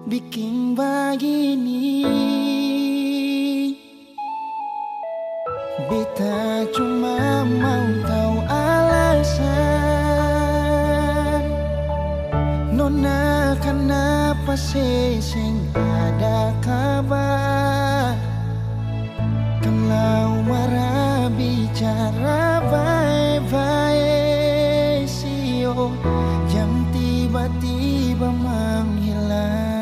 bikin begini. Beta cuma mau tahu alasan Nona kenapa seseng ada kabar. Kalau marah bicara baik-baik sio yang tiba-tiba menghilang.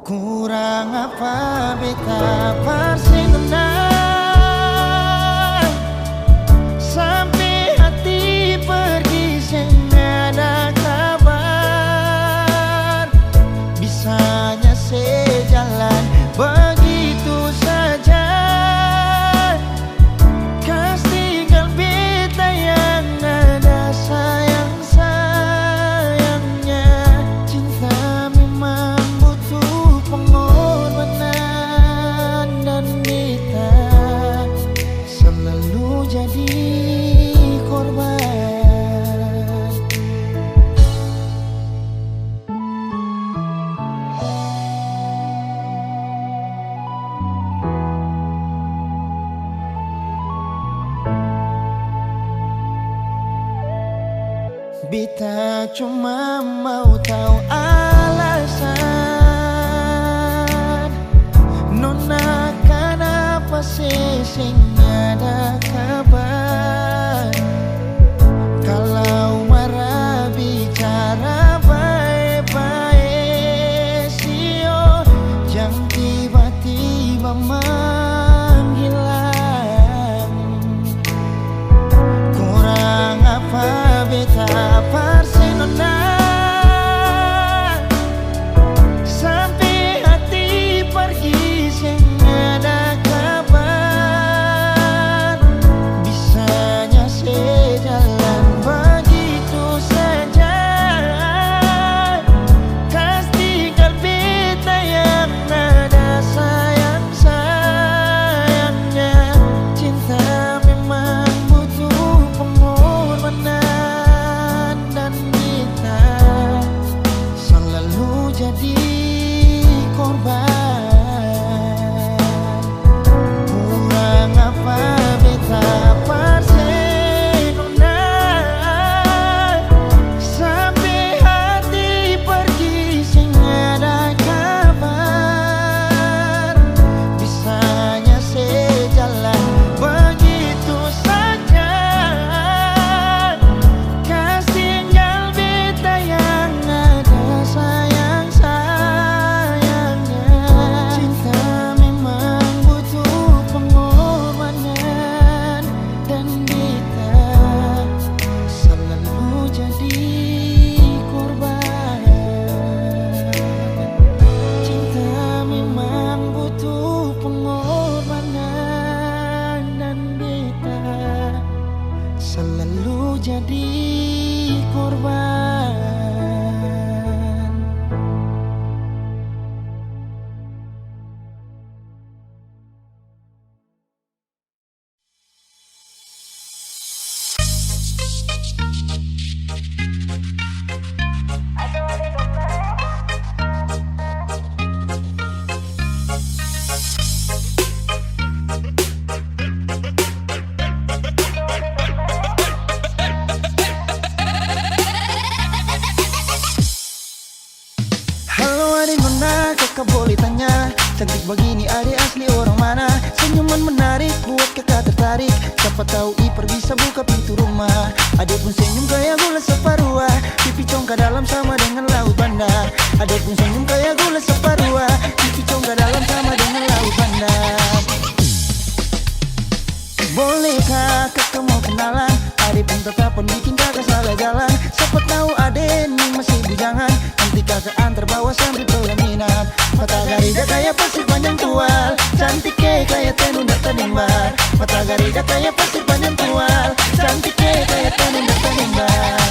Kurang apa beta parsinona sampai hati pergi seng ada kabar. Bisanya sejalan begitu saja, kas tinggal beta yang ada sayang-sayangnya. Cinta memang butuh pengorbanan dan beta selalu jadi korban. Beta cuma mau tahu alasan Nona kenapa seseng ada kabar. Kalau marah bicara baik-baik sio yang tiba-tiba menghilang. Kurang apa beta parsinona sampai hati pergi seng ada kabar. Bisanya sejalan begitu saja, kas tinggal beta yang ada sayang-sayangnya. Cinta memang butuh pengorbanan dan beta selalu jadi korban. Kurang apa beta parsinona sampai hati pergi sing ada kabar. Bisanya sejalan begitu saja, kas tinggal beta yang ada sayang-sayangnya. Cinta memang butuh pengorbanan dan beta selalu jadi korban. Cinta memang butuh pengorbanan dan beta selalu jadi korban. Halo adik Nona, kakak boleh tanya, cantik begini adik asli orang mana? Senyuman menarik buat kakak tertarik, siapa tahu Ipar bisa buka pintu rumah. Adik pun senyum kayak gula separuh, pipi congka dalam sama dengan laut bandar. Adik pun senyum kayak gula separuh, pipi congka dalam sama dengan laut bandar. Bolehkah kakak mau kenalan? Adik pun tetapan bikin kakak salah jalan. Siapa tahu adik ini masih bujangan, nanti kakak antar bawa sambil pelaminan. Mata garida kayak pasir panjang tual, cantik kayak tenun dan tenimbar. Mata garida kayak pasir panjang tual, cantik kayak tenun dan tenimbar.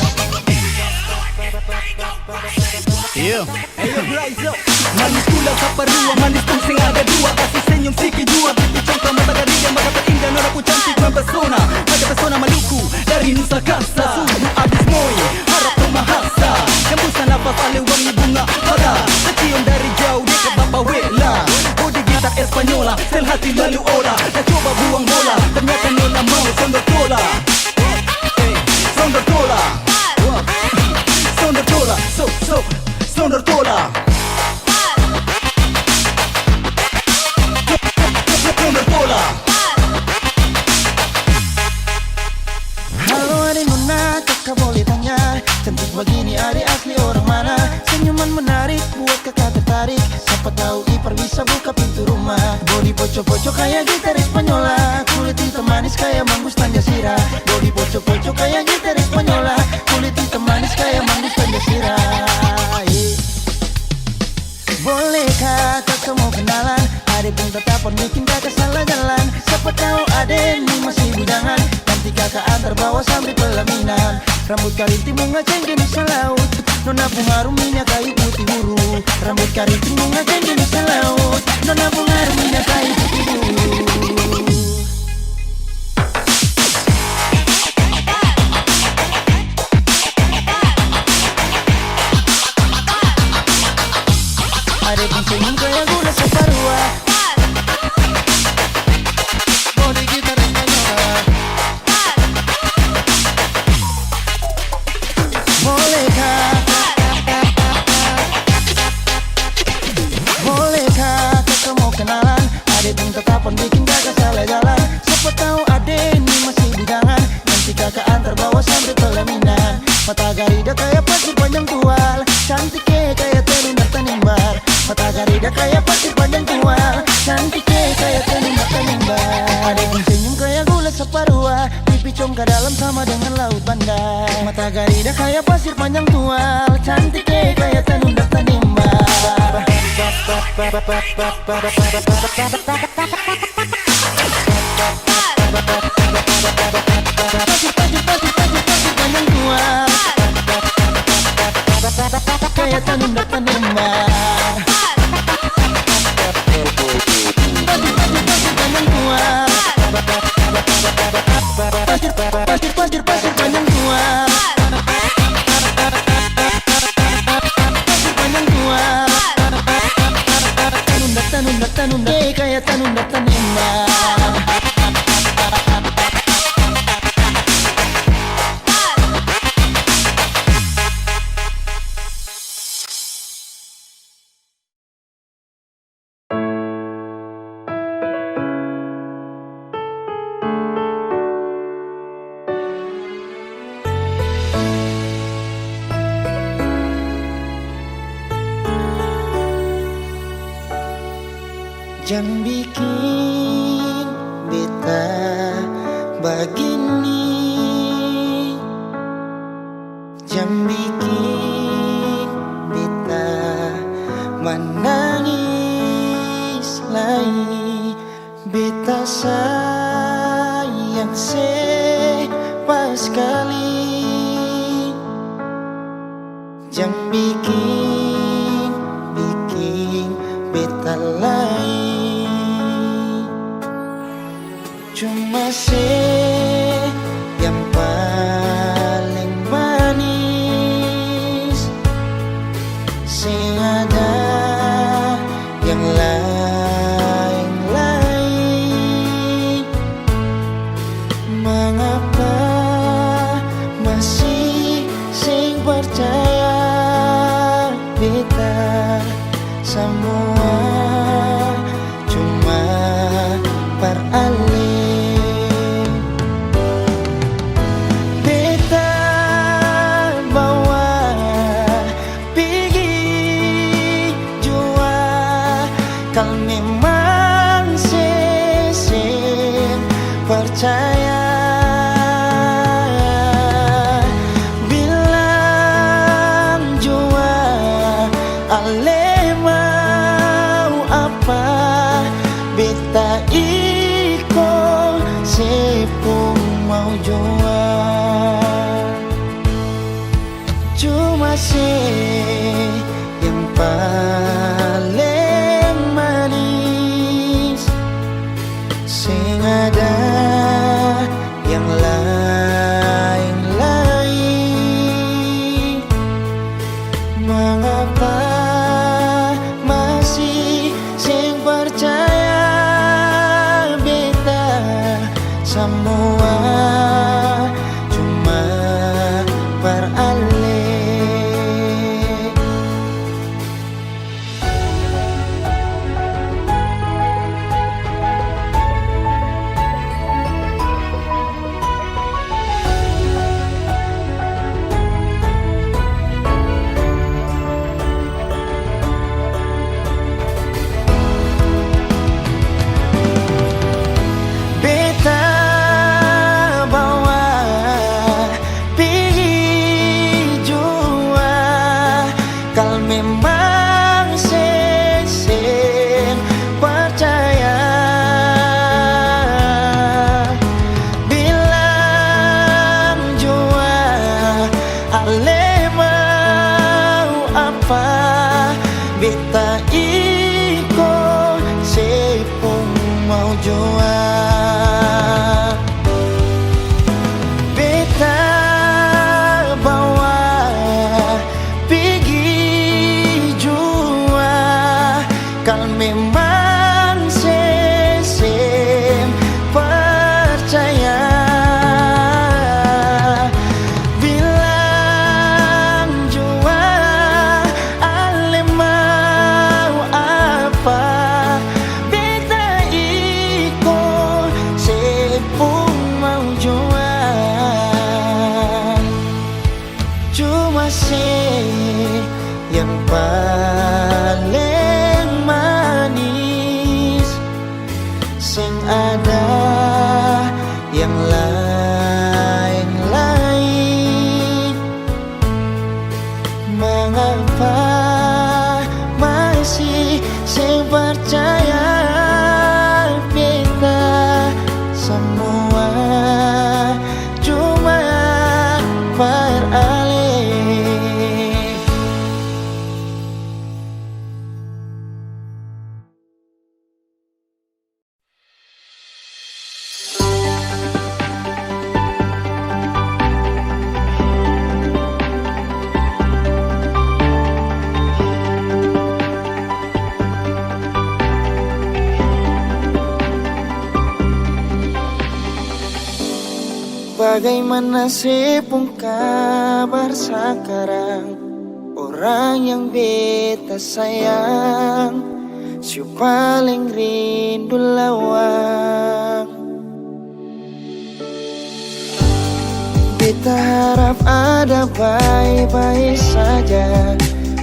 Manis pula saparua, manis pun sing ada dua. Kasih senyum siki jua, pipi congkak mata garida, mata terindah noraku cantik mempesona. Mata pesona Maluku dari Nusa Kasa, sungguh abis moi, harap rumah hasa. Yang busana kakak boleh tanya, cantik begini adik asli orang mana? Senyuman menarik buat kakak tertarik, siapa tahu ipar bisa buka pintu rumah. Body poco-poco kayak gitar Espanyola, kulit hitam manis kayak manggus tanda sirah. Body poco-poco kayak gitar Espanyola, kulit hitam manis kayak manggus tanda sirah. Bolehkah kakak mau kenalan? Adek pun tatapan bikin kakak salah jalan. Siapa tahu adek ini masih bujangan, nanti kakak antar bawa sampai pelaminan. Rambut keriting bunga cengkeh nusa laut, nona bunga harum minyak kayu putih buru. Rambut keriting bunga cengkeh nusa laut, nona bunga harum minyak kayu putih buru. Adek pun senyum kayak gula separua, body gitar Espanyola. Bolehkah kakak mau kenalan? Adek pun tetapan bikin kakak salah jalan. Siapa tahu adek ini masih bujangan, nanti kakak antar bawa sampai pelaminan. Mata garida kayak pasir panjang tual, cantik kayak tenun tanimbar. Mata garida kayak pasir panjang tual, cantik kayak tenun tanimbar. Adek pun senyum kayak gula separua, pipi congkak dalam sama dengan laut Banda. Mata garida kayak pasir panjang tual, cantik kayak tenun tanimbar. Pasir panjang tual, kayak tenun tanimbar. Pasir panjang tual, pasir panjang tual, tanun kayak tanun tanimbar. Jangan bikin beta begini, jangan bikin beta menangis lagi. Beta sayang sepas sekali, jangan bikin beta lain. Cuma yang paling manis, sing ada yang lain-lain. Mengapa masih sing percaya beta semua cuma peralih. Kau memang sesek percaya, bilang jua ale mau apa, beta iko sepung mau jua. Cuma yang paling sing ada yang lain-lain. Mengapa masih sing percaya beta semua cuma peralih. apa beta iko sepung mau jua beta bawa pergi jua kal memang sesem percaya bilang jua ale mau apa beta iko sepung mau jua cuma yang paling manis sing ada yang lain-lain mengapa masih sing percaya beta semua cuma beralih. Bagaimana sepung kabar sekarang orang yang beta sayang si paling rindu lawang beta harap ada baik-baik saja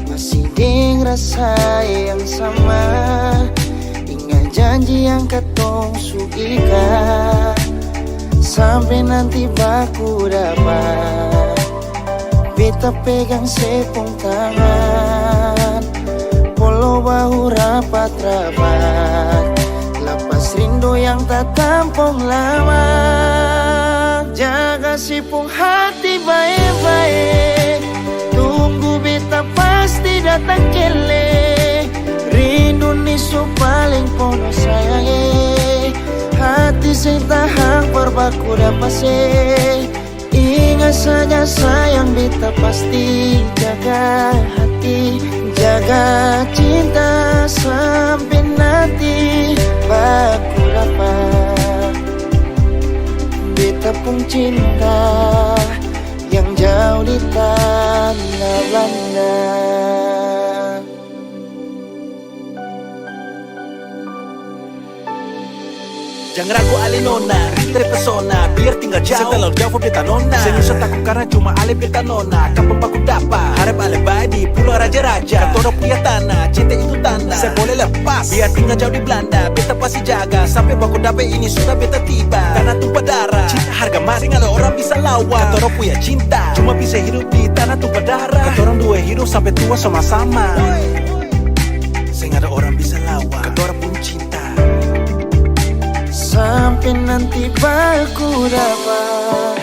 masih deng rasa yang sama ingat janji yang katong sugikan sampai nanti baku dapat beta pegang sepung tangan polo bahu rapat-rapat lepas rindu yang tak tampung lama jaga sepung hati baik-baik tunggu beta pasti datang kele rindu nisu paling pono sayang hati sing tahan berbaku dapat ingat saja sayang beta pasti jaga hati jaga cinta sampai nanti baku dapat beta pun cinta yang jauh di tanah Belanda. Jangan ragu ale nona, rintre pesona, biar tinggal jauh setelah jauh beta nona. Senyum takut karena cuma ale beta nona. Kapan baku dapat, harap ale badi, pulau raja-raja. Katoro punya tanah, cinta itu tanda. Saya boleh lepas, biar tinggal jauh di Belanda. Beta pasti jaga, sampai baku dapat ini sudah beta tiba. Tanah tumpah darah, cinta harga mati, nggak ada orang bisa lawan. Katoro punya cinta, cuma bisa hidup di tanah tumpah darah. Katorang dua hidup sampai tua sama-sama. Saya nggak ada orang bisa lawan, katoro pun cinta. Sampai nanti baku dapat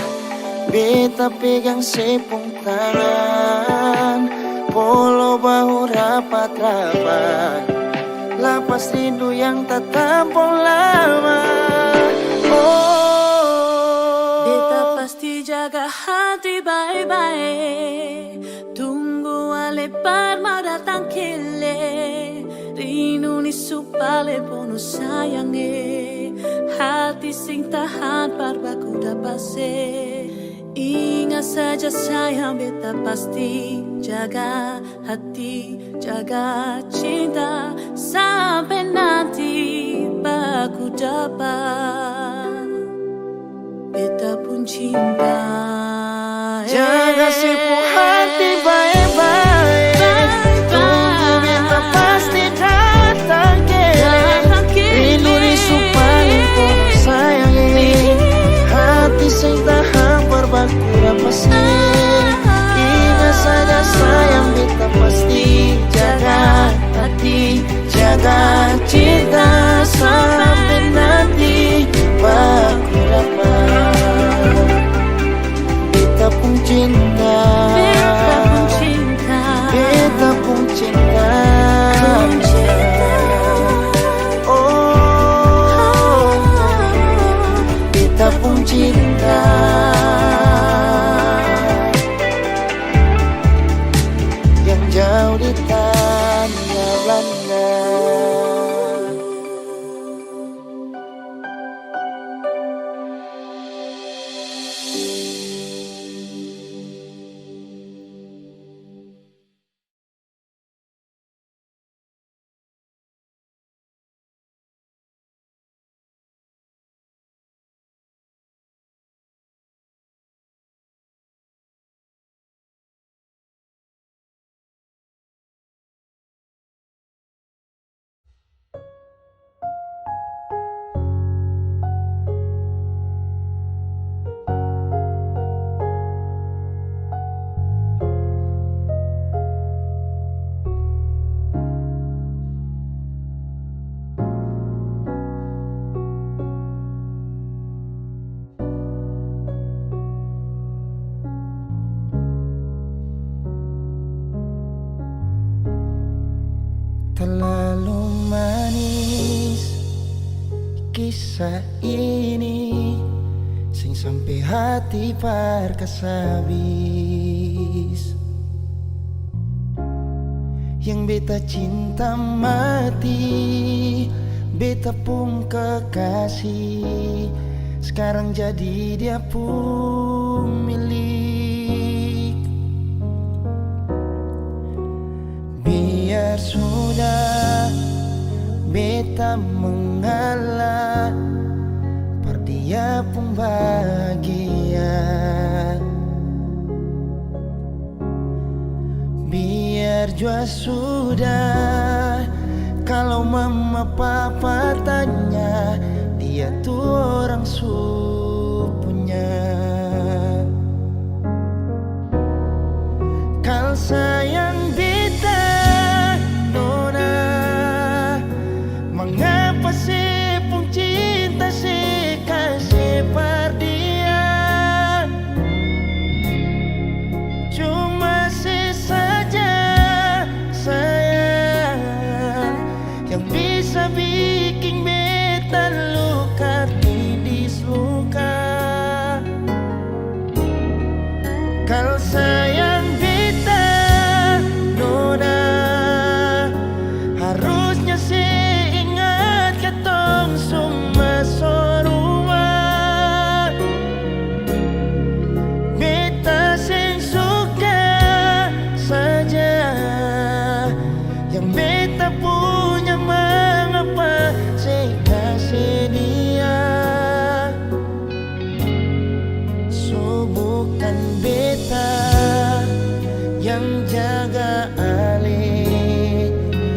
beta pegang sepung tangan polo bahu rapat-rapat lapas rindu yang tak tampung lama beta pasti jaga hati baik-baik tunggu ale parma datang kele rindu nisu pale pono sayange hati sing tahan parbaku dapat ingat saja sayang beta pasti jaga hati jaga cinta sampai nanti baku dapat beta pun cinta jaga sepung hati baik-baik tunggu beta pasti datang rindu nisu paling pono sayang hati sing tahan berbaku dapat ingat saja sayang beta pasti jaga hati jaga cinta sampai nanti baku dapat beta pun cinta kisah ini sing sampai hati parkasabis, yang beta cinta mati, beta pun kekasih, sekarang jadi dia pun milik. Biar sudah beta mengalah, per dia pun bahagia. Biar jua sudah, kalau mama papa tanya, dia tuh orang punya. Kal sayang beta nona, mengapa sih pun cinta sih kasih par dia? Cuma sih saja sayang yang bisa bikin beta luka tidis luka. Kalau sayang beta nona, harusnya sih ingat ketong semua sorua. Beta sing suka saja yang beta punya, mengapa saya kasih dia? So bukan beta yang jaga ale,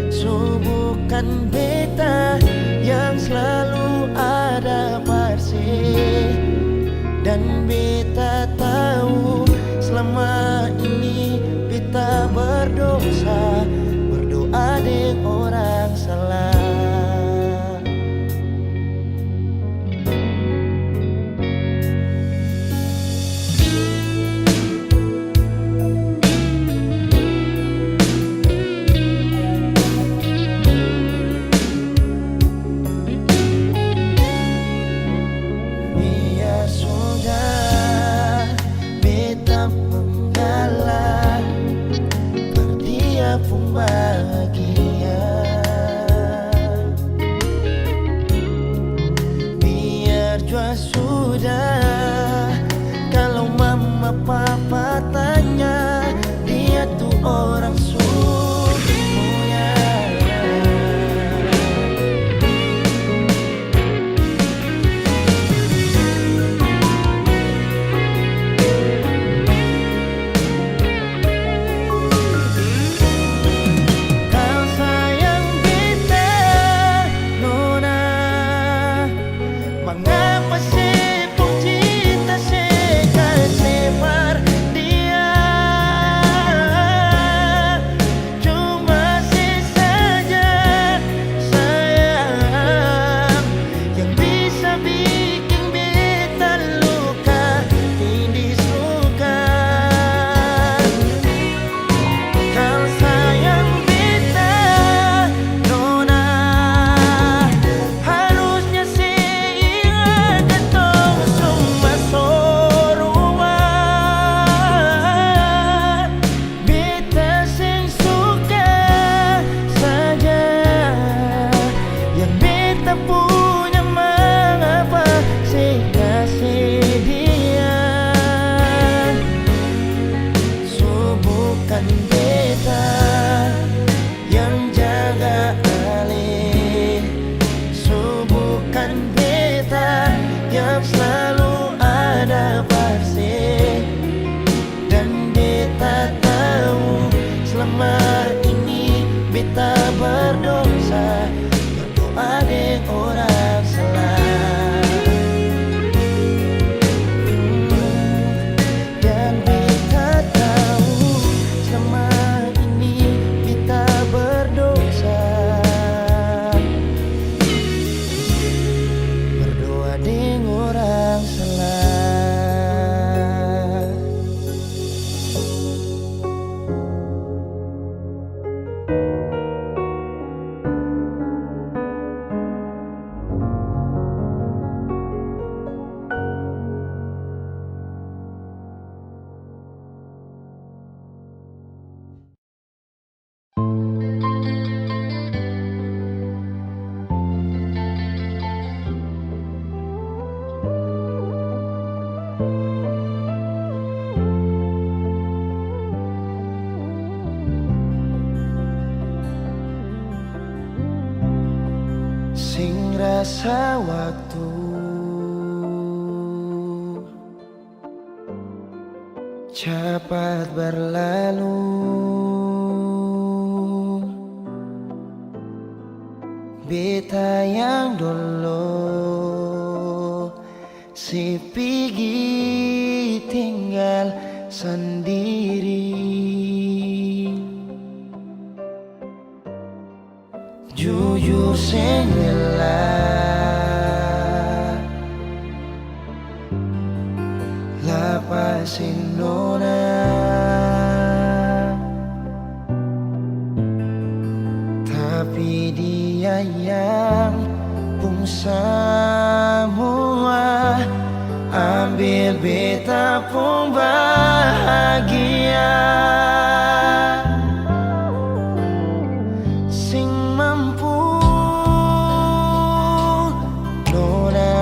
so bukan beta yang selalu ada parse. Dan beta tahu selama ini beta berdosa, berdoa deng orang salah. Biar sudah beta mengalah, per dia pun bahagia. Biar jua sudah, kalau mama papa tanya, dia tuh orang punya. Terasa waktu cepat berlalu, beta yang dulu si pergi tinggal sendiri. Jujur sendela lapasin nona, tapi dia yang pun semua ambil beta pun bahagia. Sing mampu nona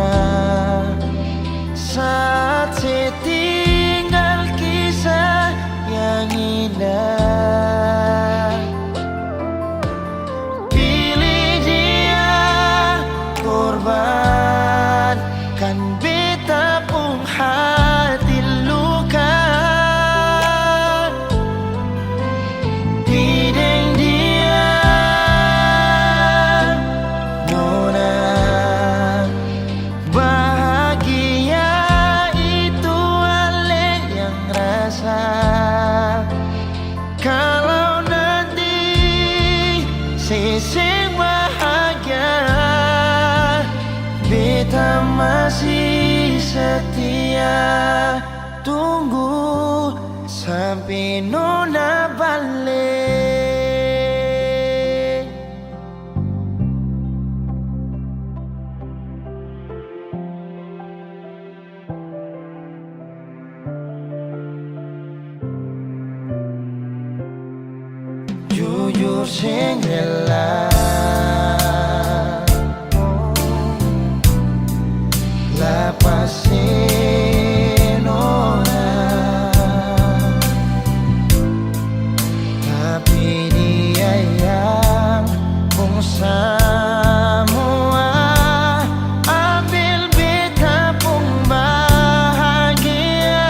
saat setinggal kisah yang indah. Pilih dia korban kan beta pun hati luka. Bideng dia nona bahagia itu ale yang rasa. Kalau nanti seseng bahagia, beta masih setia tunggu sampai nona balik. Jujur sendela lapasin orang, tapi dia yang pun semua ambil beta pun bahagia.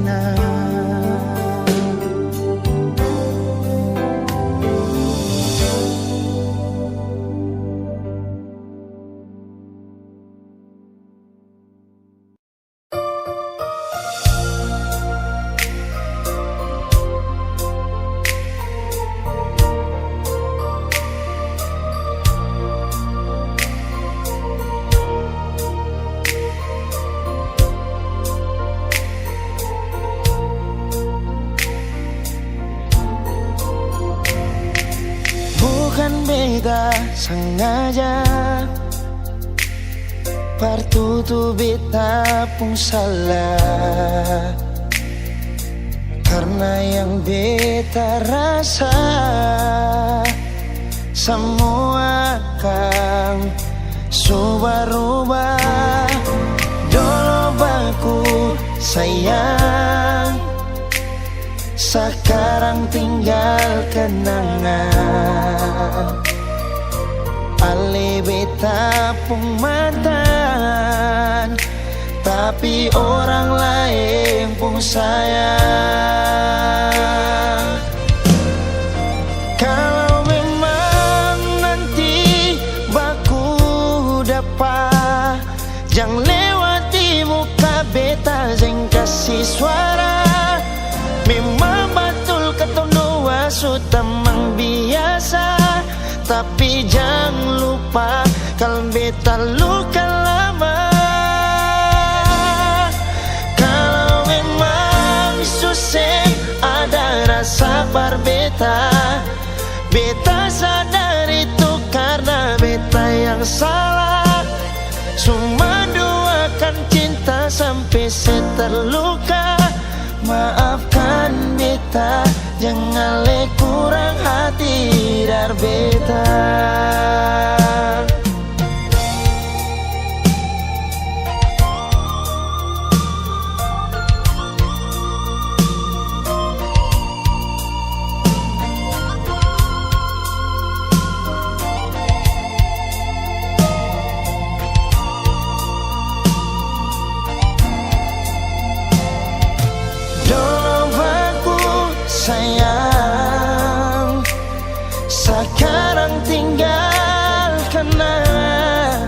na. Bukan beta sengaja partutu beta pun salah, karena yang beta rasa semua kan subah-rubah. Dulu baku sayang, sekarang tinggal kenangan. Ale beta pun mantan, tapi orang lain pun sayang. Kalau memang nanti baku dapat, jangan lewati muka beta, jangan kasih suara. Memang betul ketemu dua sutamang biasa, tapi jangan lupa kalau beta luka lama. Kalau memang susah ada rasa berbeta, beta sadar itu karena beta yang salah. Cuma duakan cinta sampai terluka. Maafkan beta, jangan le kurang hati dar beta. Sayang, sekarang tinggal kenangan.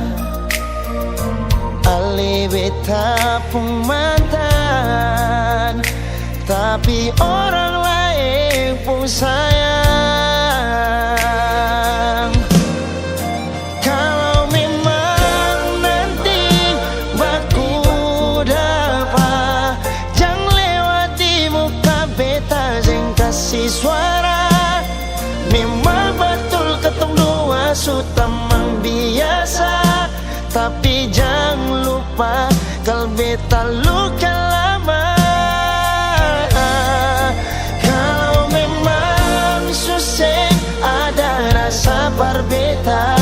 Ale beta pun mantan, tapi orang lain pun sayang. Kalau memang nanti baku dapat, jangan lewati muka beta, jangan kasih suara. Memang betul ketemu dua sutamang biasa, tapi jangan lupa kalau beta luka lama. Kalau memang susah ada rasa berbeta,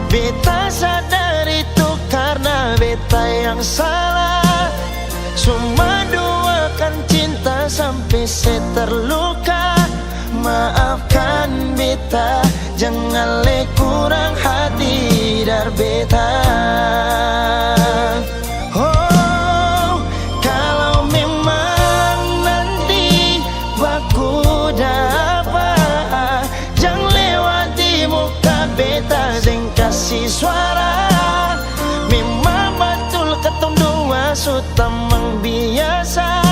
beta sadar itu karena beta yang salah. Cuma duakan cinta sampai terluka. Maafkan beta, jangan le kurang hati dar beta. Oh, kalau memang nanti baku dapat, jangan lewati muka beta, jangan kasih suara. Memang betul ketemu dua sutamang biasa,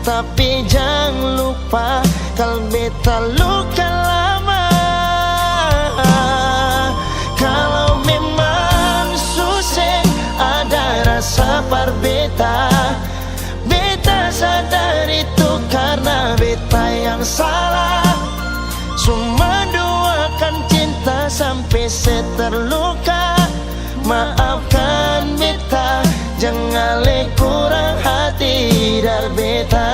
tapi jangan lupa kalau beta luka lama. Kalau memang susah ada rasa berbeta, beta sadar itu karena beta yang salah. Cuma duakan cinta sampai terluka. Maafkan beta, jangan le kurang hati dar beta.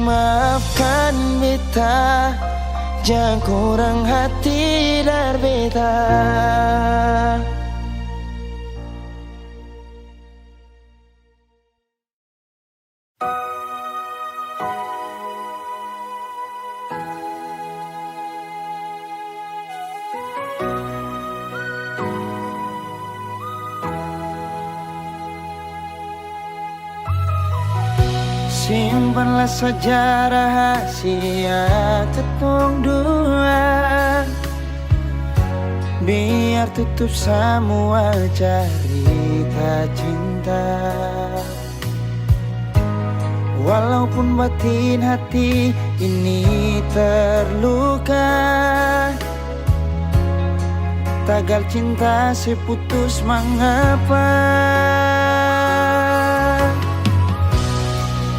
Maafkan beta, jangan kurang hati dar beta. Simpanlah saja rahasia ketong dua, biar tutup semua cerita cinta. Walaupun batin hati ini terluka, tagal cinta seputus mengapa.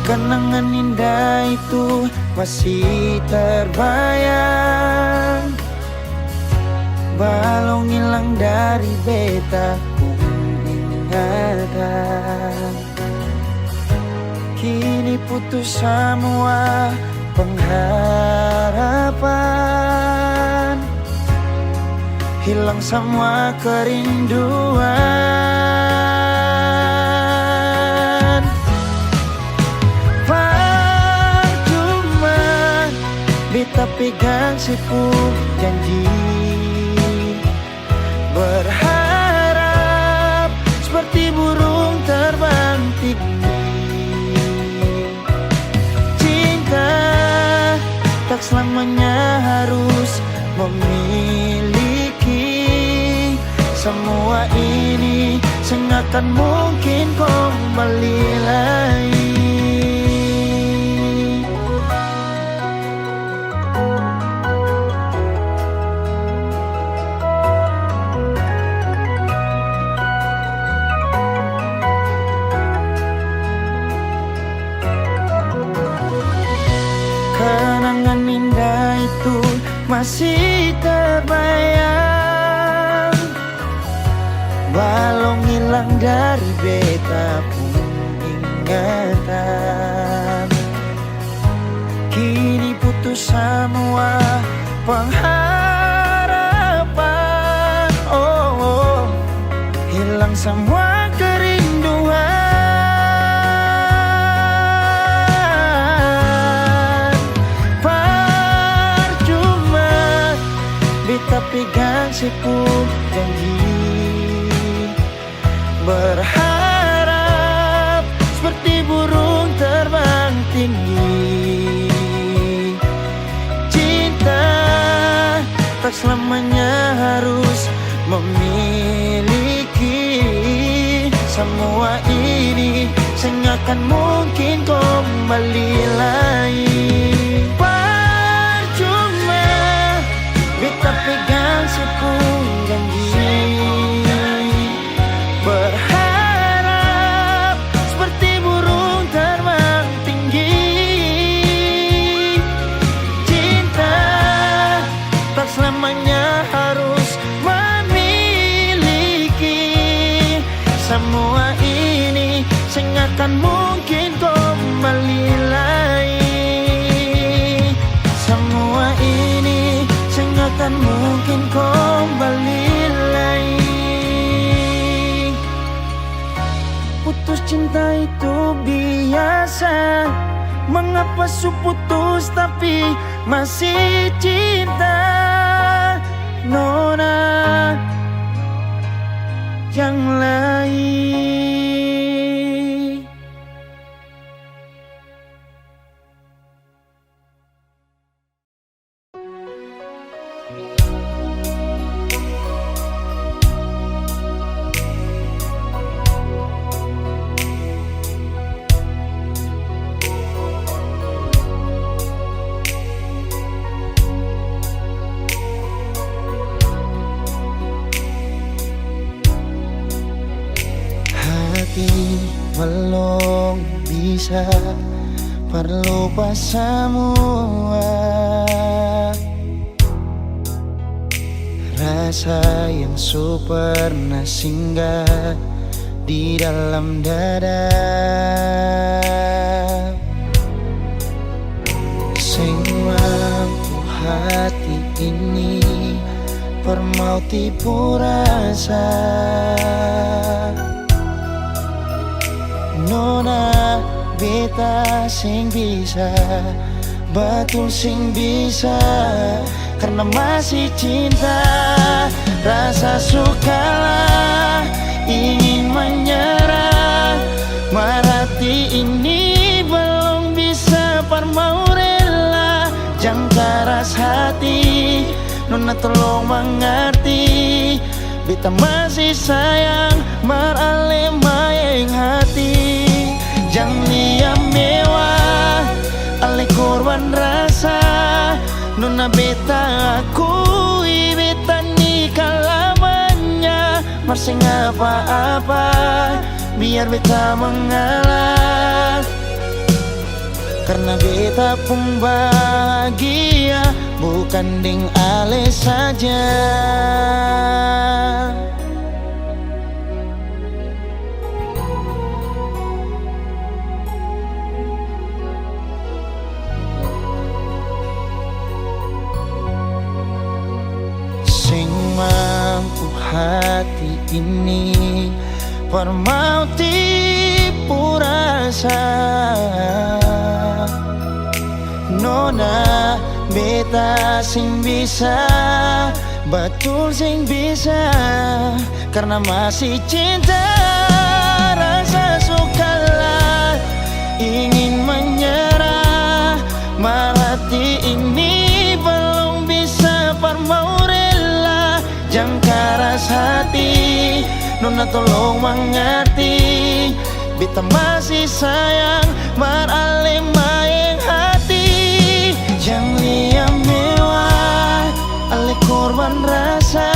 Kenangan indah itu masih terbayang, balong hilang dari beta pun ingatan. Kini putus semua pengharapan, hilang semua kerinduan. Beta pegang sipu janji, berharap seperti burung terbang tinggi. Cinta tak selamanya harus memiliki, semua ini sengakan mungkin kembali lagi. Kenangan indah itu masih terbayang, balong hilang dari beta pun ingatan. Kini putus semua pengharapan, oh, hilang semua kerinduan. Beta pegang sipu janji, berharap seperti burung terbang tinggi. Cinta tak selamanya harus memiliki, semua ini sengakan mungkin kembali lagi. Beta pegang sipu janji, berharap seperti burung terbang tinggi. Cinta tak selamanya harus memiliki, semua ini sengakan mungkin kembali lagi. Semua ini akan mungkin kembali lagi. Putus cinta itu biasa, mengapa su putus tapi masih cinta? Nona yang lain. Belum bisa perlupa semua rasa yang pernah singgah di dalam dada. Sing mampu hati ini permau tipu rasa. Nona beta sing bisa, betul sing bisa, karena masih cinta. Rasa sukalah ingin menyerah, merati ini belum Nona tolong mengerti, beta masih sayang marale maeng hati. Jangan liam mewah, ale korban rasa. Nona beta akui, beta nikah lamanya. Masih apa-apa, biar beta mengalah. Karena beta pun bahagia, bukan deng ale saja. Sing mampu hati ini permau tipu rasa. Nona beta sing bisa, betul sing bisa. Karena masih cinta, rasa sukalah ingin menyerah. Marati ini belum bisa parmau rela. Jangan keras hati, Nona tolong mengerti, beta masih sayang marale maeng hati. Jangan liam mewah, ale korban rasa.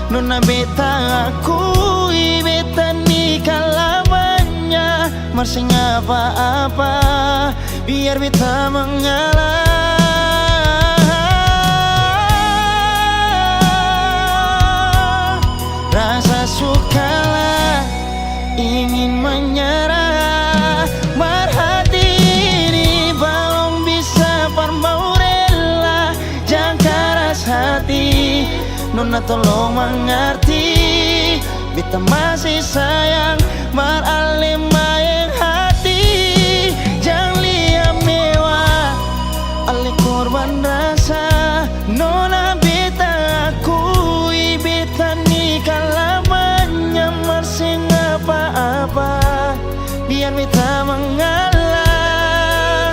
Nona beta akui, beta nikah lamanya. Masih apa-apa, biar beta mengalah. Rasa sukalah ingin menyerah. Marhati ini belum bisa parmau rela. Jangan keras hati, Nona tolong mengerti, beta masih sayang marale maeng hati. Jangan liam mewah, ale korban rasa. Nona beta akui, beta nikah lamanya. Masih apa-apa, biar beta mengalah.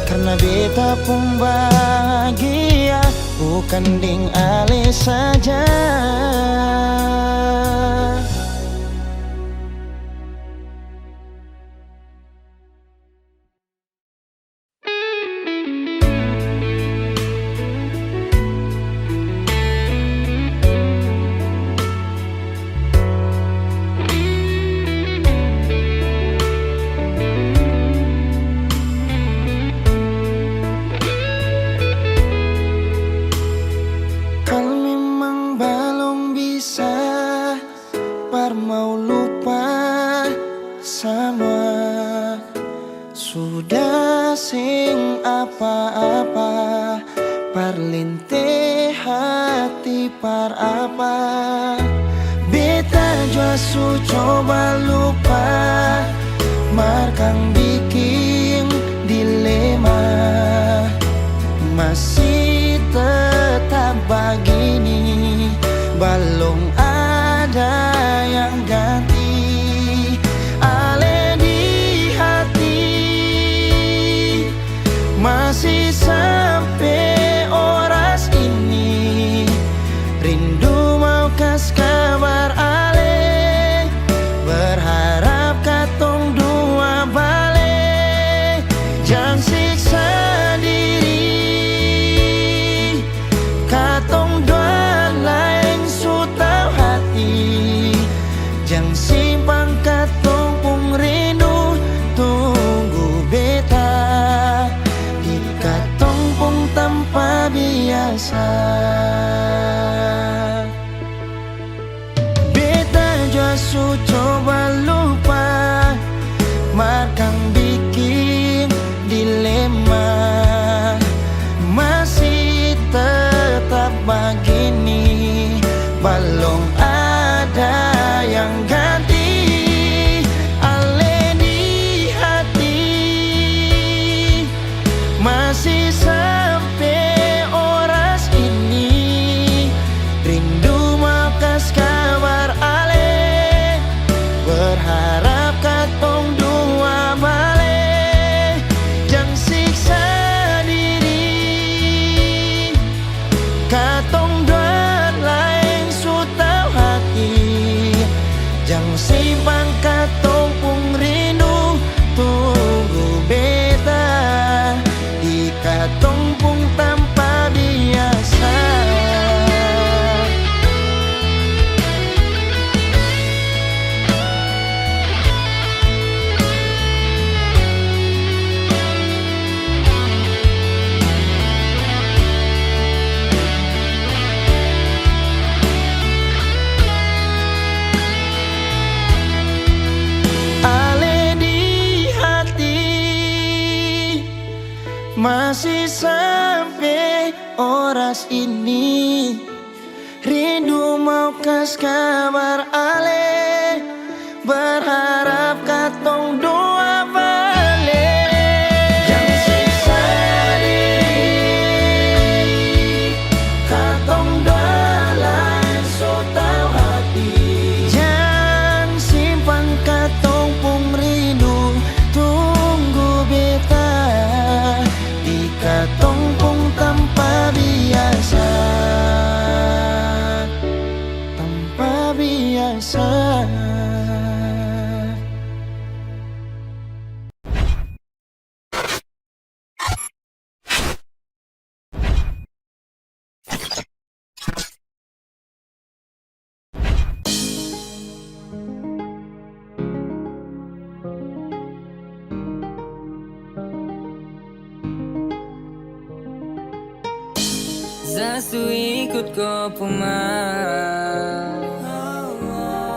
Karena beta pun bahagia, bukan deng ale saja. Mau lupa sama, sudah sing apa-apa, parlinte hati par apa. Beta jua su coba lupa, markang bikin dilema. Masih tetap begini, belum ada yang ganti. Ale di hati masih sampai oras ini, rindu mau kas kabar ale. Berharap katong dua balik, jangan siksa diri. Katong dua lain su tau hati, jangan simpang katong pung rindu. Tunggu beta di katong pung tanpa biasa. Beta jua su coba lupa, markang bikin dilema. Masih tetap begini, belum ada yang ganti. Ale di hati masih sampai oras ini, rindu mau kas kabar ale. Yang simpang katong pung rindu tunggu beta di katong pung tanpa biasa. Masih sampai oras ini rindu mau kas kabar ale, berharap katong doa balik. Yang sisa di katong dalam so tau hati, yang simpan katong pung rindu tunggu beta di katong pung tanpa biasa, tanpa biasa. Zasu ikut kau pemar,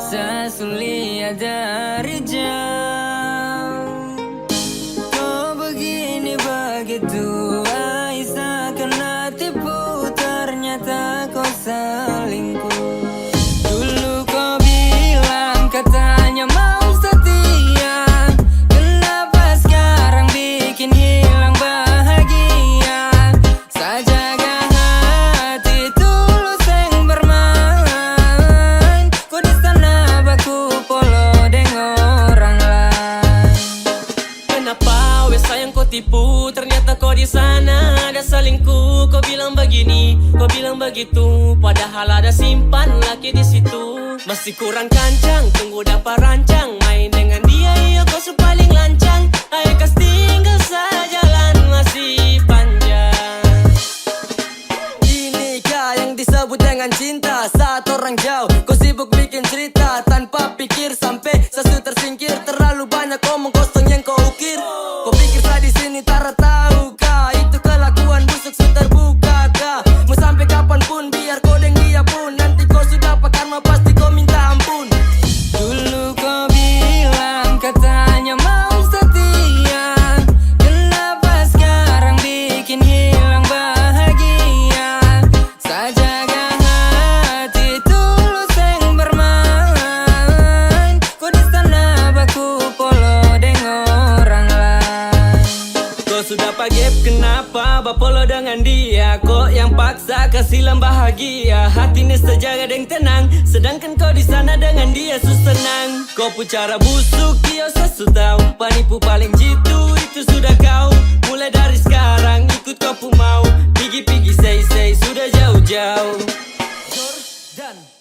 Zasu lihat dari jauh. Kau begini begitu, Aisyah kena tipu, ternyata kau selingkuh. Dulu kau bilang katanya mau setia, kenapa sekarang bikin hilang bahagia? Saja tipu, ternyata kau di sana ada selingkuh. Kau bilang begini, kau bilang begitu, padahal ada simpan laki di situ. Masih kurang kancang, tunggu dapat rancang, main dengan dia, iya kau paling lancang. Ayo kas tinggal saja, jalan masih panjang. Inikah yang disebut dengan cinta? Saat orang jauh, kau sibuk bikin cerita tanpa pikir sampai sesu tersingkir. Terlalu banyak omong kosong yang kau ukir. Kau pikir saya di sini tak tahu kah? Itu kelakuan busuk sudah terbuka kah? Mau sampai kapanpun biar kau deng dia pun, nanti kau sudah pakai karma pasti kau minta ampun. Dulu kau bilang katanya mau setia, kenapa sekarang bikin hilang bahagia? Sajaga hati tulus yang bermain, kau di sana baku polo dengan orang lain. Kau sudah pagep kenapa bapolo dengan dia? Kok yang paksa kasih bahagia? Hati ini sejaga dan tenang, sedangkan kau di sana dengan dia senang. Kau pun cara busuk dia sesu tahu, penipu paling jitu itu sudah kau. Mulai dari sekarang ikut kau pun mau, pigi-pigi say sudah jauh-jauh.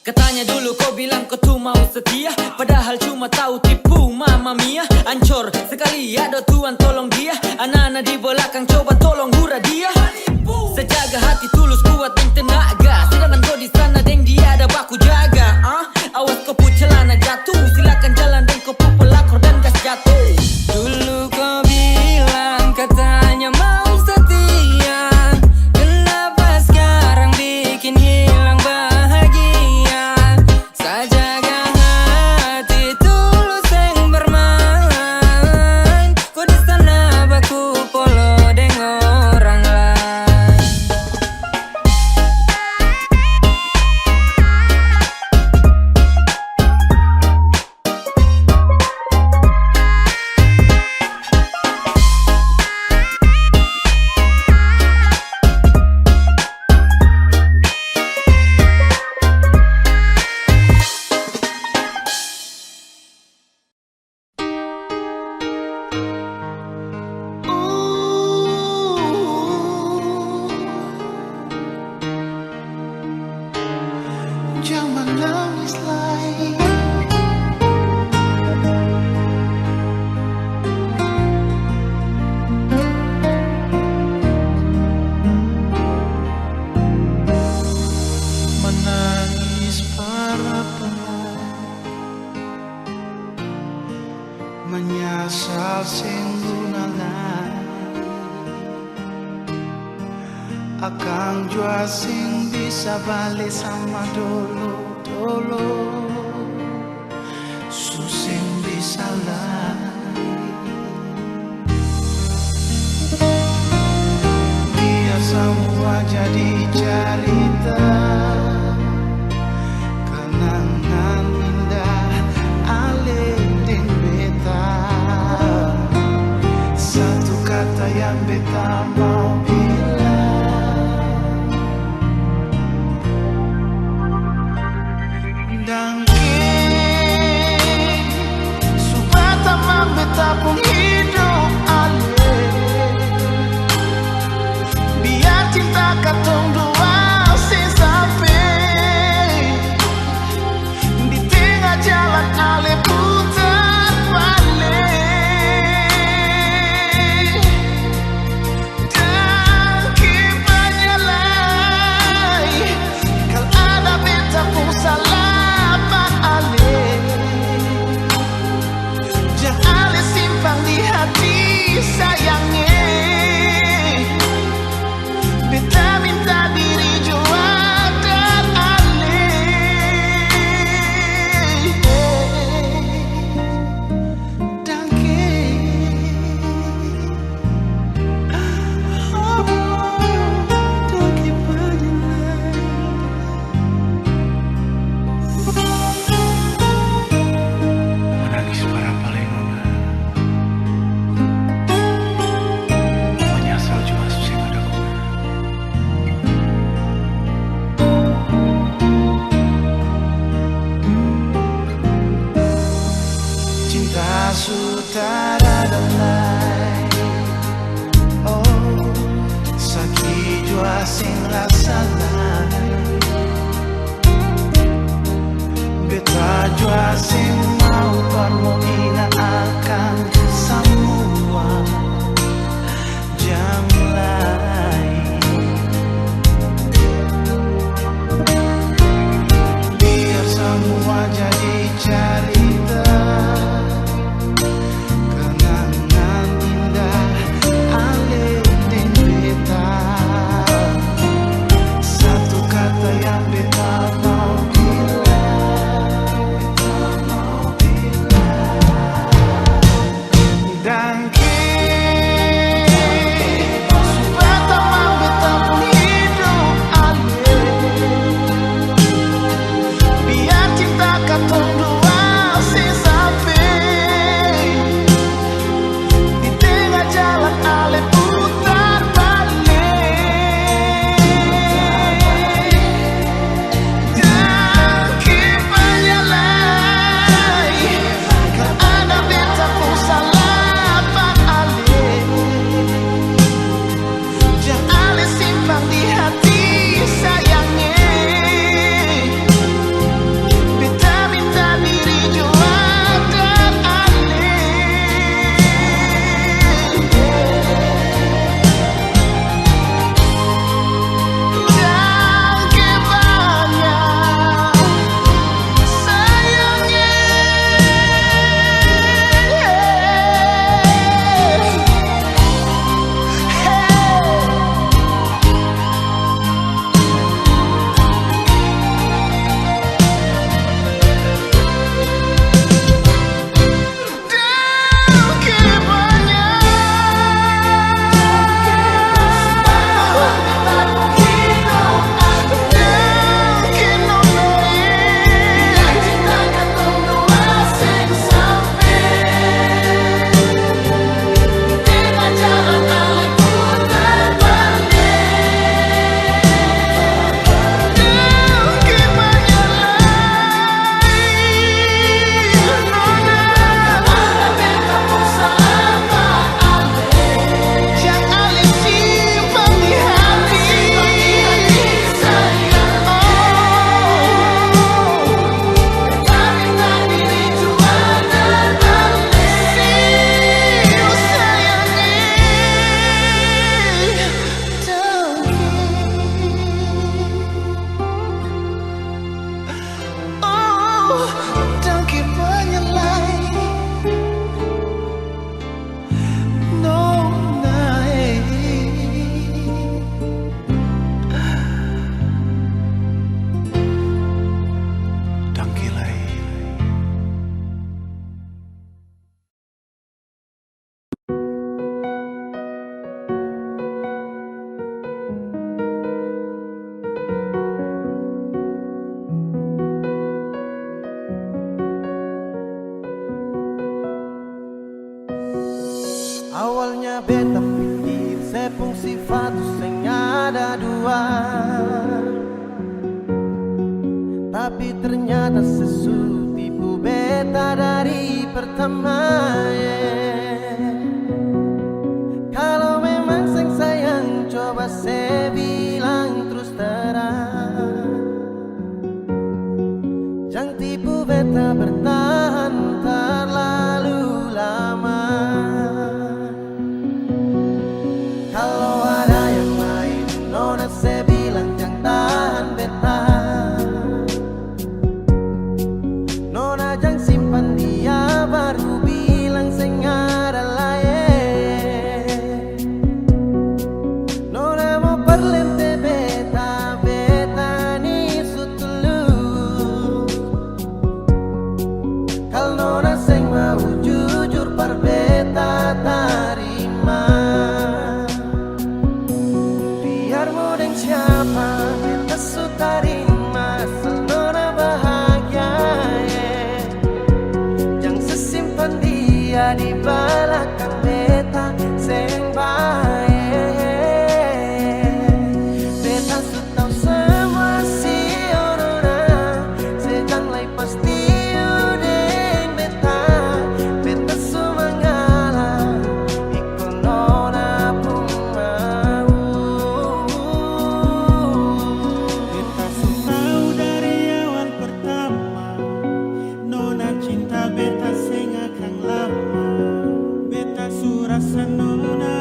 Katanya dulu kau bilang kau tuh mau setia, padahal cuma tahu tipu mama mia. Ancor sekali ada Tuhan tolong dia, anak-anak di belakang coba tolong hura dia. Sejaga hati tulus kuat dan tenaga, sedangkan kau di sana deng dia ada baku jaga. Awas kau pu celana jatuh, silakan jalan dan kau pu pelakor dan gas jatuh. Dulu kau bilang katanya mau setia, kenapa sekarang bikin hilang bahagia? Sajaga hati tulus yang bermain, kau di sana baku polo dengan orang lain. menyasal singgunala akang jua sing bisa balik sama dulu susing bisa lah biar semua jadi cerita kenangan indah alih beta satu kata yang beta mau bilang dan supaya tamam beta pun hidup alih biar cinta katong dua sampai di tengah jalan ale putar balik dan kipanya lagi kalau ada beta pun salah pak ale jangan ale simpan di hati sayangnya beta minta diri jua dan ale dan menangis para palenona menyesal jua susah pada guna cinta sutara damai oh sakit jua sing rasa lain beta jua sing mau permoina akan semua jam lain biar semua jadi cerita kenangan indah alih dan beta satu kata yang beta mau bilang Awalnya beta pikir sepung sifat sing ada dua, tapi ternyata sesu tipu beta dari pertama. Kalau memang sing sayang coba saya bilang terus terang, jangan tipu beta bertahan terlalu lama. Kalau ada yang lain nona saya bilang jangan tahan beta, nona jangan simpan dia baru bilang sing ada lain. Nona mau perlente beta, beta ni sutulus. Kalau nona sing mau jujur par beta tarima, biar mau deng siapa beta su tarima asal nona bahagia. Jangan sesimpan dia di belakang beta sing baik. Beta su tau semua si nona, sejang lai pasti udeng beta. Beta su mengalah ikut nona pun mau. Beta su tahu dari awal pertama, nona cinta beta sing akan lama. Beta su rasa nona,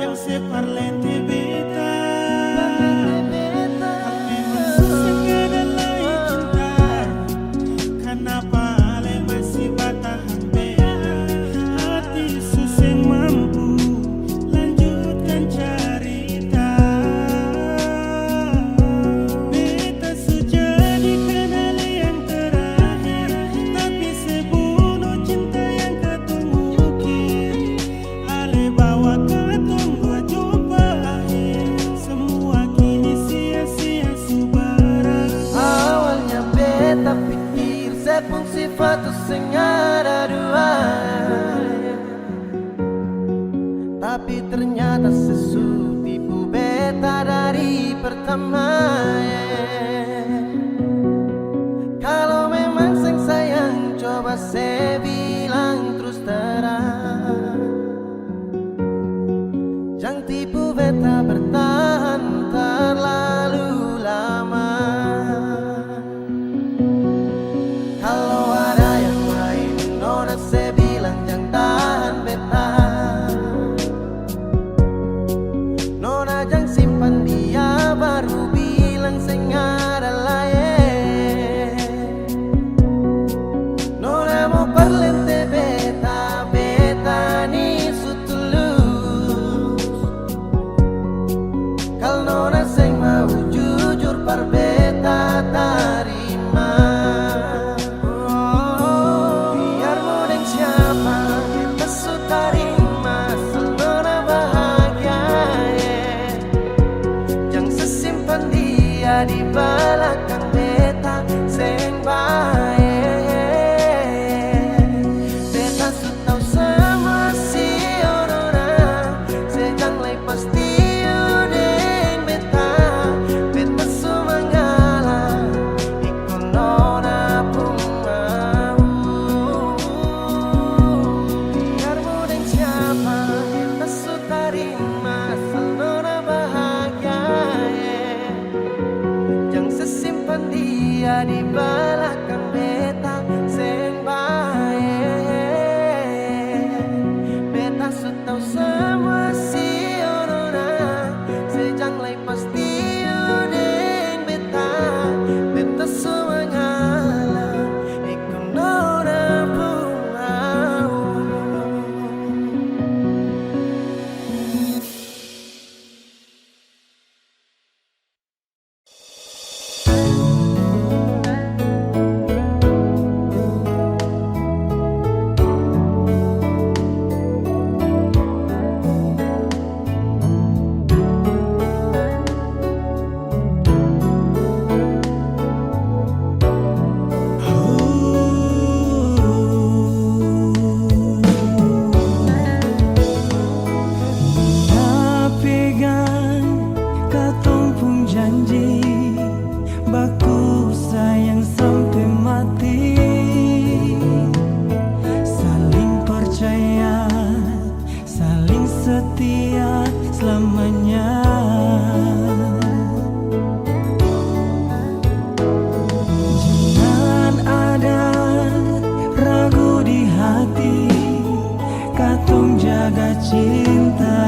jangan separlente beta. Hal memang susah ada lain cinta, kenapa ale masih bertahan beta? Hati susah mampu lanjutkan cerita. Beta su jadi kenal yang terakhir, tapi sebunuh cinta yang ketemu ukir. Ale bawa katong dua jumpa akhir, semua kini sia-sia su berakhir. Awalnya beta pikir sepung sifat sing ada dua, tapi ternyata sesu tipu beta dari pertama. Kalau memang sing sayang coba saya bilang terus terang, jangan tipu beta bertahan terlalu lama. Kalau ada yang lain nona saya bilang jangan tahan beta, nona jangan simpan dia baru bilang sing cinta.